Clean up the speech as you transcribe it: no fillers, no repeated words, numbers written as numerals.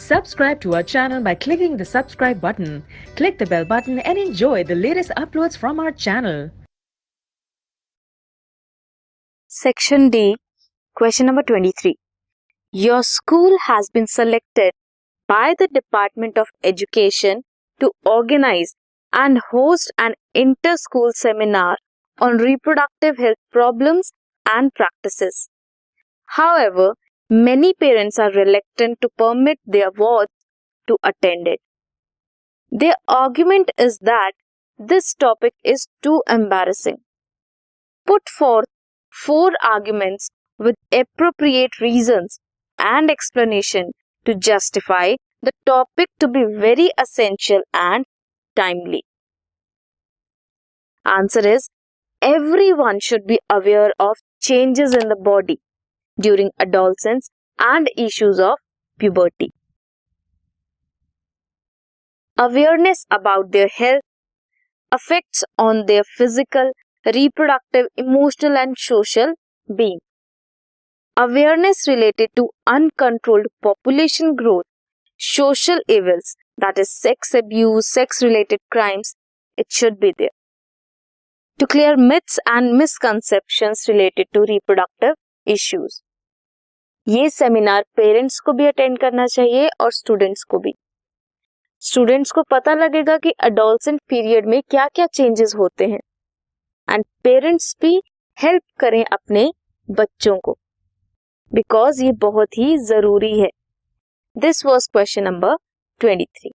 Subscribe to our channel by clicking the subscribe button. Click the bell button and enjoy the latest uploads from our channel. Section D, question number 23. Your school has been selected by the Department of Education to organize and host an inter-school seminar on reproductive health problems and practices. However, many parents are reluctant to permit their wards to attend it. Their argument is that this topic is too embarrassing. Put forth 4 arguments with appropriate reasons and explanation to justify the topic to be very essential and timely. Answer is, everyone should be aware of changes in the body during adolescence and issues of puberty. Awareness about their health, effects on their physical, reproductive, emotional and social being. Awareness related to uncontrolled population growth, social evils, that is sex abuse, sex-related crimes, it should be there. To clear myths and misconceptions related to reproductive issues. ये seminar parents को भी attend करना चाहिए और students को भी. Students को पता लगेगा कि एडोलसेंट पीरियड में क्या क्या चेंजेस होते हैं एंड पेरेंट्स भी हेल्प करें अपने बच्चों को, बिकॉज ये बहुत ही जरूरी है. This was question number 23.